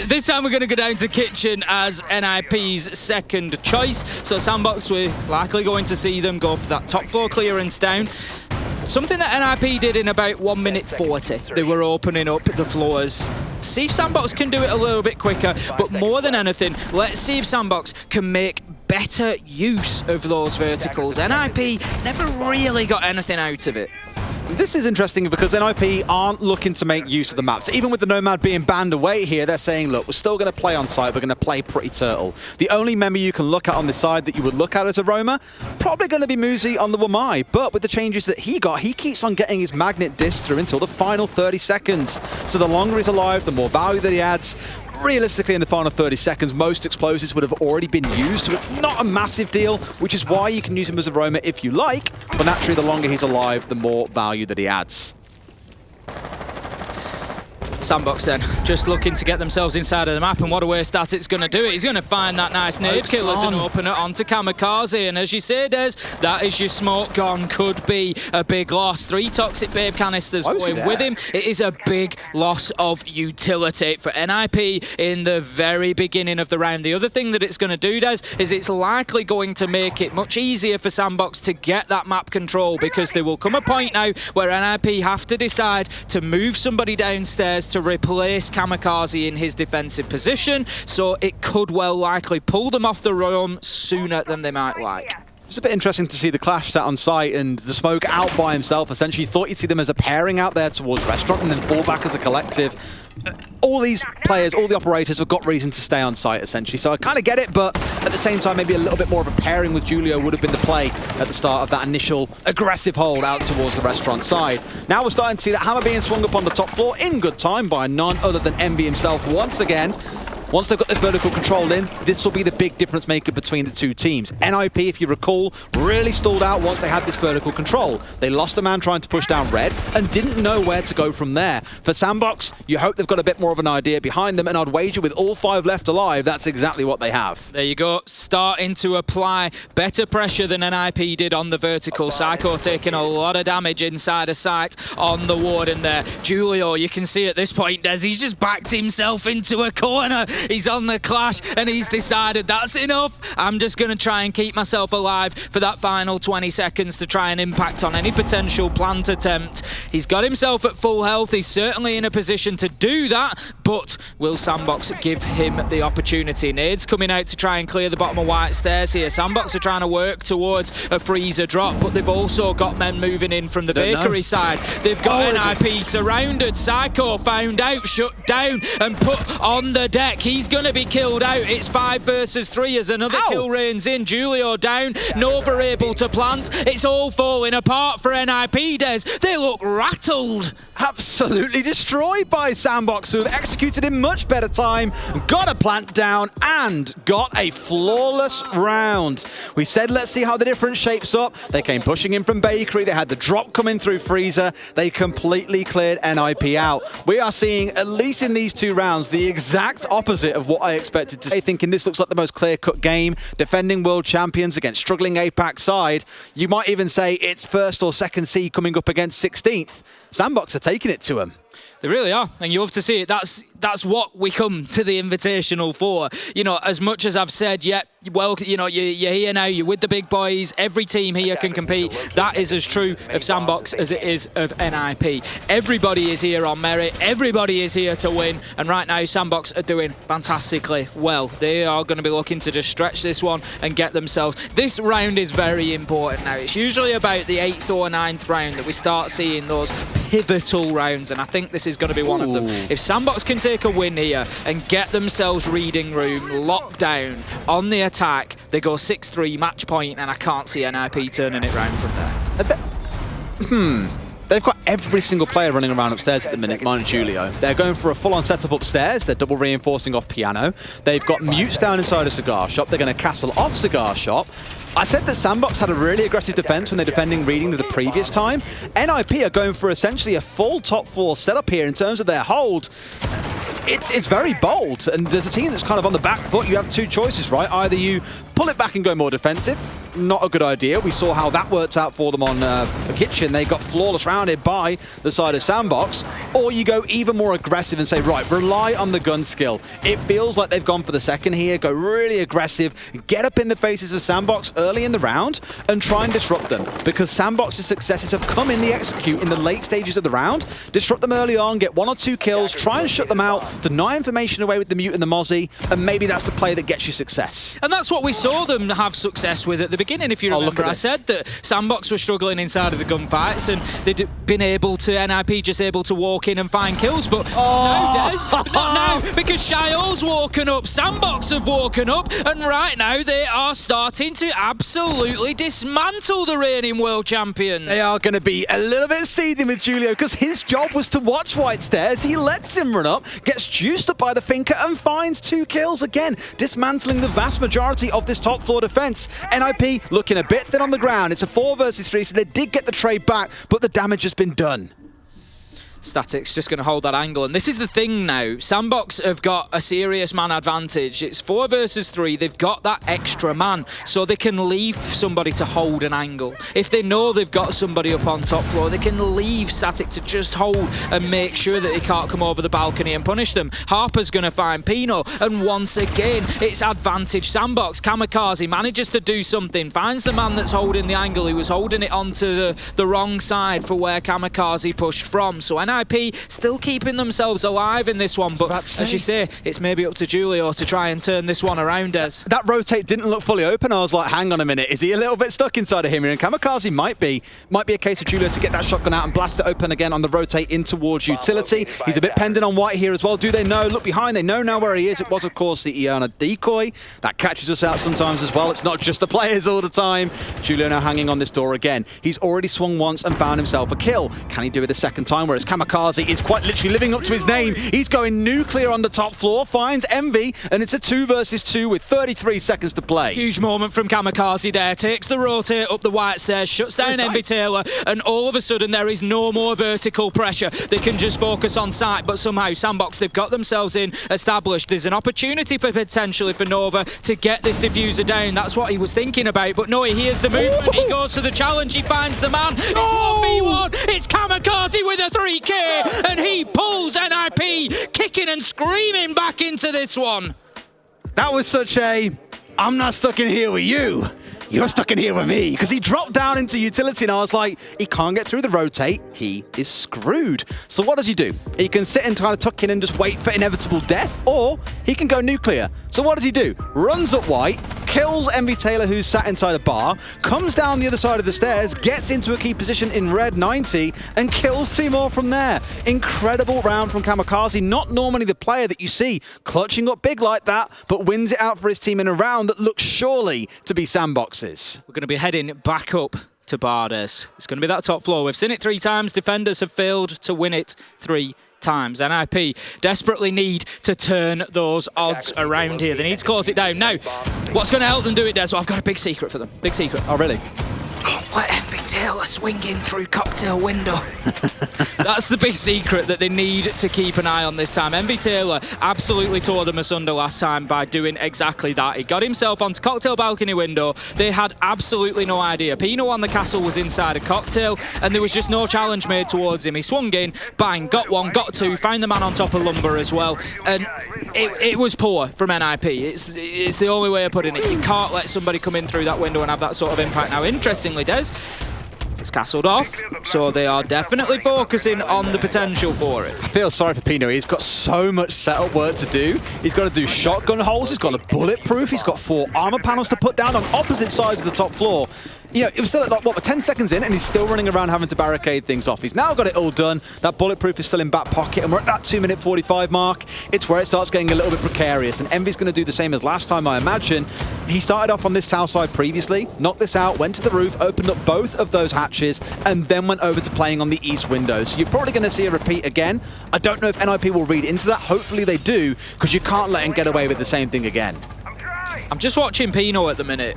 This time we're going to go down to Kitchen as NIP's second choice. So Sandbox, we're likely going to see them go for that top floor clearance down. Something that NIP did in about 1 minute 40. They were opening up the floors. See if Sandbox can do it a little bit quicker, but more than anything, let's see if Sandbox can make better use of those verticals. NIP never really got anything out of it. This is interesting because NIP aren't looking to make use of the maps. Even with the Nomad being banned away here, they're saying, look, we're still going to play on site. We're going to play pretty turtle. The only member you can look at on the side that you would look at as a roamer, probably going to be Muzi on the Wamai. But with the changes that he got, he keeps on getting his magnet disc through until the final 30 seconds. So the longer he's alive, the more value that he adds. Realistically, in the final 30 seconds, most explosives would have already been used, so it's not a massive deal, which is why you can use him as a roamer if you like, but naturally, the longer he's alive, the more value that he adds. Sandbox then, just looking to get themselves inside of the map, and what a waste that it's going to do. He's going to find that nice nade kill as an opener onto Kamikaze, and as you say, Des, that is your smoke gone. Could be a big loss. 3 toxic babe canisters going with him. It is a big loss of utility for NIP in the very beginning of the round. The other thing that it's going to do, Des, is it's likely going to make it much easier for Sandbox to get that map control, because there will come a point now where NIP have to decide to move somebody downstairs to replace Kamikaze in his defensive position, so it could well likely pull them off the roam sooner than they might like. It's a bit interesting to see the clash sat on site and the smoke out by himself. Essentially, thought you'd see them as a pairing out there towards restaurant and then fall back as a collective. All these players, all the operators have got reason to stay on site, essentially. So I kind of get it, but at the same time, maybe a little bit more of a pairing with Julio would have been the play at the start of that initial aggressive hold out towards the restaurant side. Now we're starting to see that hammer being swung up on the top floor in good time by none other than Envy himself once again. Once they've got this vertical control in, this will be the big difference maker between the two teams. NIP, if you recall, really stalled out once they had this vertical control. They lost a man trying to push down red and didn't know where to go from there. For Sandbox, you hope they've got a bit more of an idea behind them, and I'd wager with all 5 left alive, that's exactly what they have. There you go, starting to apply better pressure than NIP did on the vertical. Psycho taking a lot of damage inside of sight on the warden there. Julio, you can see at this point, Des, he's just backed himself into a corner. He's on the clash and he's decided that's enough. I'm just going to try and keep myself alive for that final 20 seconds to try and impact on any potential plant attempt. He's got himself at full health. He's certainly in a position to do that, but will Sandbox give him the opportunity? Nades coming out to try and clear the bottom of white stairs here. Sandbox are trying to work towards a freezer drop, but they've also got men moving in from the bakery side. They've got NIP surrounded. Psycho found out, shut down and put on the deck. He's going to be killed out. It's 5 versus 3 as another kill reigns in. Julio down. Nova able to plant. It's all falling apart for NIP, Des. They look rattled. Absolutely destroyed by Sandbox, who have executed in much better time, got a plant down, and got a flawless round. We said, let's see how the difference shapes up. They came pushing in from Bakery. They had the drop coming through Freezer. They completely cleared NIP out. We are seeing, at least in these 2 rounds, the exact opposite of what I expected to say, thinking this looks like the most clear-cut game. Defending world champions against struggling APAC side. You might even say it's first or second seed coming up against 16th. Sandbox are taking it to them. They really are, and you love to see it. That's what we come to the Invitational for. You know, as much as I've said, yeah, well, you know, you're here now, you're with the big boys, every team here can compete. That is as true of Sandbox as it is of NIP. Everybody is here on merit, everybody is here to win, and right now Sandbox are doing fantastically well. They are going to be looking to just stretch this one and get themselves. This round is very important now. It's usually about the 8th or 9th round that we start seeing those pivotal rounds, and I think this is going to be one of them. If Sandbox can take a win here and get themselves reading room locked down on the attack, they go 6-3 match point, and I can't see NIP turning it round from there. They've got every single player running around upstairs at the minute, minus Julio. They're going for a full-on setup upstairs. They're double reinforcing off Piano. They've got mutes down inside a cigar shop. They're going to castle off cigar shop. I said that Sandbox had a really aggressive defense when they're defending reading the previous time. NIP are going for essentially a full top 4 setup here in terms of their hold. It's very bold, and there's a team that's kind of on the back foot. You have 2 choices, right? Either you pull it back and go more defensive. Not a good idea. We saw how that worked out for them on the kitchen. They got flawless rounded by the side of Sandbox. Or you go even more aggressive and say, right, rely on the gun skill. It feels like they've gone for the second here. Go really aggressive. Get up in the faces of Sandbox early in the round and try and disrupt them. Because Sandbox's successes have come in the execute in the late stages of the round. Disrupt them early on, get 1 or 2 kills, try and shut them out, deny information away with the mute and the Mozzie, and maybe that's the play that gets you success. And that's what we saw saw them have success with at the beginning, if you remember. I said that Sandbox were struggling inside of the gunfights and they'd been able to, NIP just able to walk in and find kills, but no, Des, not now, because Shaol's woken up, Sandbox have woken up, and right now they are starting to absolutely dismantle the reigning world champions. They are going to be a little bit seething with Julio because his job was to watch White Stairs. He lets him run up, gets juiced up by the Finker and finds 2 kills again, dismantling the vast majority of this top floor defense. NIP looking a bit thin on the ground. It's a 4 versus 3, so they did get the trade back, but the damage has been done. Static's just going to hold that angle, and this is the thing now. Sandbox have got a serious man advantage. It's 4 versus 3. They've got that extra man, so they can leave somebody to hold an angle. If they know they've got somebody up on top floor, they can leave Static to just hold and make sure that they can't come over the balcony and punish them. Harper's going to find Pino, and once again, it's advantage Sandbox. Kamikaze manages to do something, finds the man that's holding the angle. He was holding it onto the wrong side for where Kamikaze pushed from, so NIP still keeping themselves alive in this one, but as you say, it's maybe up to Julio to try and turn this one around. As that rotate didn't look fully open, I was like, hang on a minute, is he a little bit stuck inside of him here? And Kamikaze might be a case of Julio to get that shotgun out and blast it open again on the rotate in towards utility. He's a bit pending on White here as well. Do they know? Look behind, they know now where he is. It was, of course, the Iana decoy. That catches us out sometimes as well. It's not just the players all the time. Julio now hanging on this door again. He's already swung once and found himself a kill. Can he do it a second time? Whereas Kamikaze is quite literally living up to his name. He's going nuclear on the top floor, finds Envy, and it's a 2 versus 2 with 33 seconds to play. Huge moment from Kamikaze there. Takes the rotate up the White Stairs, shuts down Envy Taylor, and all of a sudden there is no more vertical pressure. They can just focus on sight, but somehow Sandbox, they've got themselves in established. There's an opportunity for potentially for Nova to get this diffuser down. That's what he was thinking about, but no, he hears the movement. He goes to the challenge, he finds the man. It's 1v1. It's Kamikaze with a 3K, and he pulls NIP kicking and screaming back into this one. That was such a, I'm not stuck in here with you. You're stuck in here with me, because he dropped down into utility and I was like, he can't get through the rotate, he is screwed. So what does he do? He can sit and kind of tuck in and just wait for inevitable death, or he can go nuclear. So what does he do? Runs up White, kills Envy Taylor, who's sat inside a bar, comes down the other side of the stairs, gets into a key position in red 90, and kills Timor from there. Incredible round from Kamikaze. Not normally the player that you see clutching up big like that, but wins it out for his team in a round that looks surely to be Sandbox's. We're going to be heading back up to Barders. It's going to be that top floor. We've seen it 3 times. Defenders have failed to win it 3 times. NIP desperately need to turn those odds around here. They need to close it down. Now, what's going to help them do it, Des? Well, I've got a big secret for them. Big secret. Oh, really? Let Envy Taylor swing in through cocktail window. That's the big secret that they need to keep an eye on this time. Envy Taylor absolutely tore them asunder last time by doing exactly that. He got himself onto cocktail balcony window. They had absolutely no idea. Pino on the castle was inside a cocktail, and there was just no challenge made towards him. He swung in, bang, got 1, got 2, found the man on top of lumber as well. And it was poor from NIP. It's the only way of putting it. You can't let somebody come in through that window and have that sort of impact. Now, interestingly, Des, it's castled off, so they are definitely focusing on the potential for it. I feel sorry for Pino. He's got so much setup work to do. He's got to do shotgun holes, he's got a bulletproof, he's got 4 armor panels to put down on opposite sides of the top floor. You know, it was still at, like, what, 10 seconds in, and he's still running around having to barricade things off. He's now got it all done. That bulletproof is still in back pocket, and we're at that 2-minute 45 mark. It's where it starts getting a little bit precarious, and Envy's going to do the same as last time, I imagine. He started off on this south side previously, knocked this out, went to the roof, opened up both of those hatches, and then went over to playing on the east window. So you're probably going to see a repeat again. I don't know if NIP will read into that. Hopefully they do, because you can't let him get away with the same thing again. I'm just watching Pino at the minute.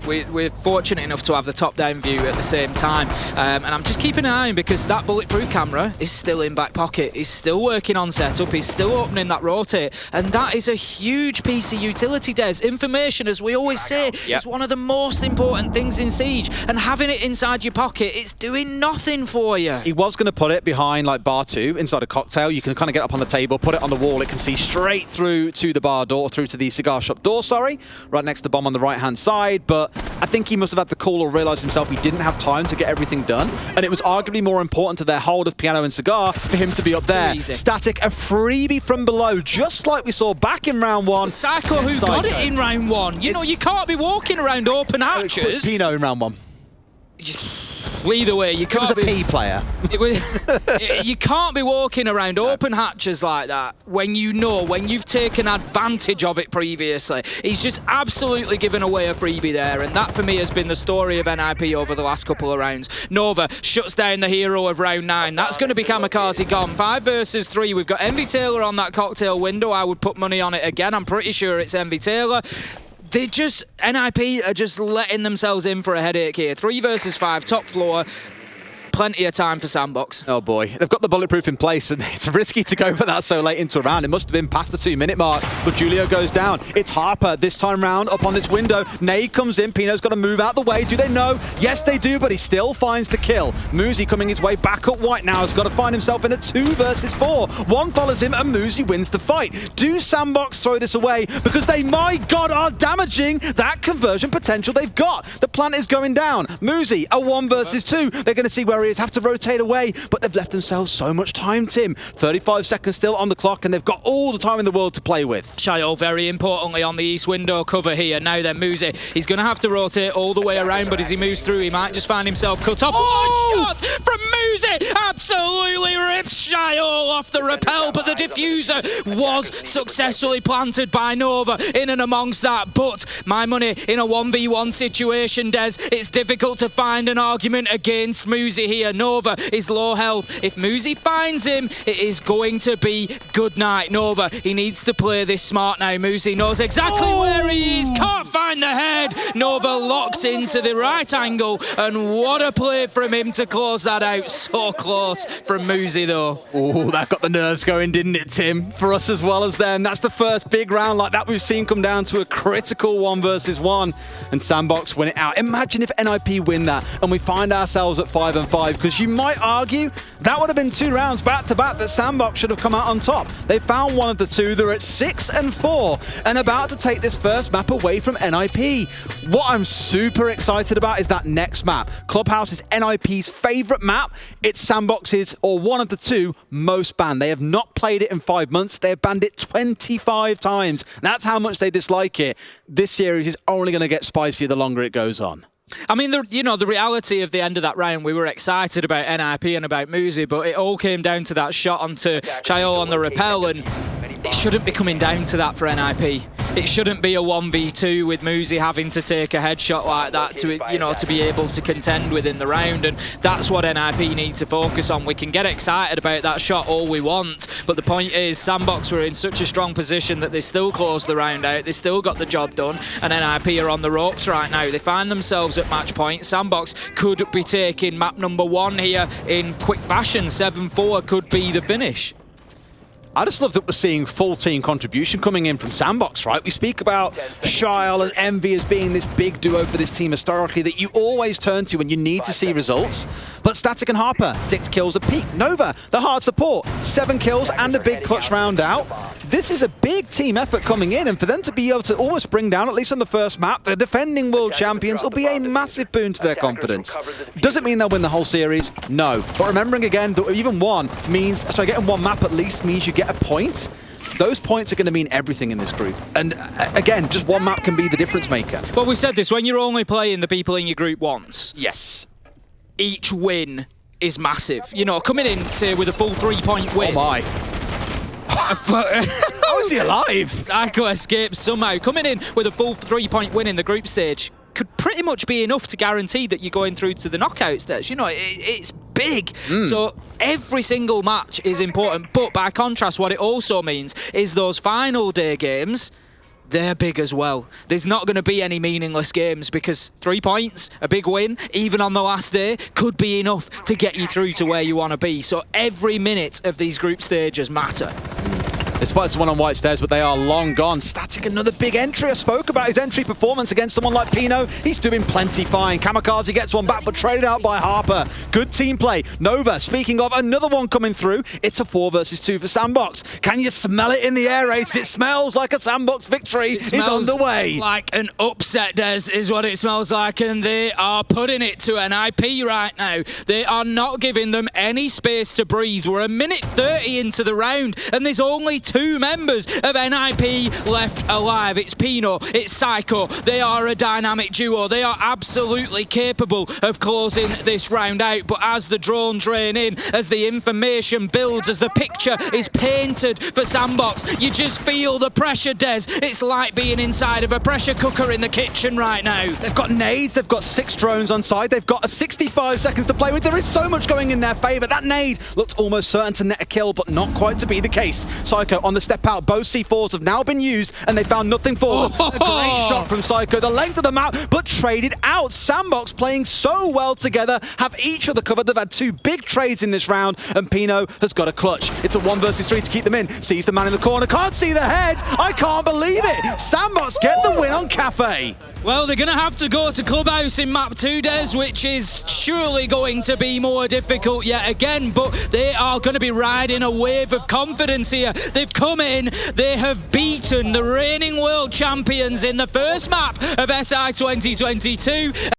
We're fortunate enough to have the top-down view at the same time. And I'm just keeping an eye on him because that bulletproof camera is still in back pocket. He's still working on setup. He's still opening that rotate. And that is a huge piece of utility, Des. Information, as we always say, is one of the most important things in Siege. And having it inside your pocket, it's doing nothing for you. He was going to put it behind, like, bar 2, inside a cocktail. You can kind of get up on the table, put it on the wall. It can see straight through to the bar door, through to the cigar shop door, sorry, right next to the bomb on the right-hand side. But I think he must have had the call or realised himself he didn't have time to get everything done, and it was arguably more important to their hold of Piano and Cigar for him to be up there. Static, a freebie from below, just like we saw back in round 1. Psycho who got it in round 1. You know, you can't be walking around open hatches. Pino in round 1. Either way, you can't be a P player. You can't be walking around open hatches like that when you know, when you've taken advantage of it previously. He's just absolutely given away a freebie there, and that for me has been the story of NIP over the last couple of rounds. Nova shuts down the hero of round 9. That's going to be Kamikaze gone. 5 versus 3. We've got Envy Taylor on that cocktail window. I would put money on it again. I'm pretty sure it's Envy Taylor. NIP are just letting themselves in for a headache here. 3 versus 5, top floor. Plenty of time for Sandbox. Oh boy, they've got the bulletproof in place, and it's risky to go for that so late into a round. It must have been past the 2-minute mark, but Julio goes down. It's Harper this time round up on this window. Nade comes in, Pino's got to move out the way. Do they know? Yes, they do, but he still finds the kill. Muzi coming his way back up White now has got to find himself in a 2 versus 4. One follows him, and Muzi wins the fight. Do Sandbox throw this away? Because they, my God, are damaging that conversion potential they've got. The plant is going down. Muzi, a 1 versus 2. They're going to see where he is, have to rotate away, but they've left themselves so much time, Tim. 35 seconds still on the clock, and they've got all the time in the world to play with. Shayo very importantly on the east window cover here. Now then, Muzi, he's going to have to rotate all the way around, but as he moves through, he might just find himself cut off. Oh! One shot from Muzi! Absolutely rips Shayo off the rappel, but the diffuser was successfully planted by Nova in and amongst that. But my money in a 1v1 situation, Des, it's difficult to find an argument against Muzi here. Nova is low health. If Muzi finds him, it is going to be good night. Nova, he needs to play this smart now. Muzi knows exactly where he is. Can't find the head. Nova locked into the right angle, and what a play from him to close that out. So close from Muzi though. Oh, that got the nerves going, didn't it, Tim? For us as well as them. That's the first big round like that we've seen come down to a critical 1 versus 1, and Sandbox win it out. Imagine if NIP win that and we find ourselves at 5 and 5, because you might argue that would have been 2 rounds back to back that Sandbox should have come out on top. They found one of the 2. They're at 6 and 4 and about to take this first map away from NIP. What I'm super excited about is that next map. Clubhouse is NIP's favorite map. It's Sandbox's, or one of the 2, most banned. They have not played it in 5 months. They have banned it 25 times. That's how much they dislike it. This series is only going to get spicier the longer it goes on. I mean, the reality of the end of that round, we were excited about NIP and about Muzi, but it all came down to that shot onto Chayo on the rappel, and it shouldn't be coming down to that for NIP. It shouldn't be a 1v2 with Muzi having to take a headshot like that to, to be able to contend within the round, and that's what NIP need to focus on. We can get excited about that shot all we want, but the point is Sandbox were in such a strong position that they still closed the round out, they still got the job done, and NIP are on the ropes right now. They find themselves at match point. Sandbox could be taking map number 1 here in quick fashion. 7-4 could be the finish. I just love that we're seeing full team contribution coming in from Sandbox, right? We speak about Shyle and Envy as being this big duo for this team historically that you always turn to when you need to see results. But Static and Harper, 6 kills apiece. Nova, the hard support, 7 kills and a big clutch round out. This is a big team effort coming in, and for them to be able to almost bring down, at least on the first map, the defending world champions will be a massive boon to their confidence. Does it mean they'll win the whole series? No. But remembering again that even one means, so getting 1 map at least means you get a point. Those points are going to mean everything in this group. And again, just 1 map can be the difference maker. Well, we said this, when you're only playing the people in your group once. Yes. Each win is massive. Coming in, say, with a full 3-point win. Oh my. How is he alive? Psycho escapes somehow. Coming in with a full 3-point win in the group stage could pretty much be enough to guarantee that you're going through to the knockout stage. It's big. So every single match is important. But by contrast, what it also means is those final day games, they're big as well. There's not going to be any meaningless games because 3 points, a big win, even on the last day, could be enough to get you through to where you want to be. So every minute of these group stages matter. Despite someone on white stairs, but they are long gone. Static, another big entry. I spoke about his entry performance against someone like Pino. He's doing plenty fine. Kamikaze gets one back, but traded out by Harper. Good team play. Nova, speaking of, another one coming through. It's a 4 versus 2 for Sandbox. Can you smell it in the air race? It smells like a Sandbox victory. It's on the way. Like an upset, Des, is what it smells like, and they are putting it to NIP right now. They are not giving them any space to breathe. We're a minute 30 into the round, and there's only 2 members of NIP left alive. It's Pino, it's Psycho. They are a dynamic duo. They are absolutely capable of closing this round out, but as the drone drain in, as the information builds, as the picture is painted for Sandbox, you just feel the pressure, Des. It's like being inside of a pressure cooker in the kitchen right now. They've got nades, they've got 6 drones on side, they've got 65 seconds to play with. There is so much going in their favor. That nade looked almost certain to net a kill, but not quite to be the case. Psycho on the step out. Both C4s have now been used, and they found nothing for them. A great shot from Psycho, the length of the map, but traded out. Sandbox playing so well together, have each other covered. They've had 2 big trades in this round, and Pino has got a clutch. It's a 1 versus 3 to keep them in. Sees the man in the corner, can't see the head. I can't believe it. Sandbox get the win on Kafe. Well, they're going to have to go to Clubhouse in map 2, Des, which is surely going to be more difficult yet again, but they are going to be riding a wave of confidence here. They've come in, they have beaten the reigning world champions in the first map of SI 2022.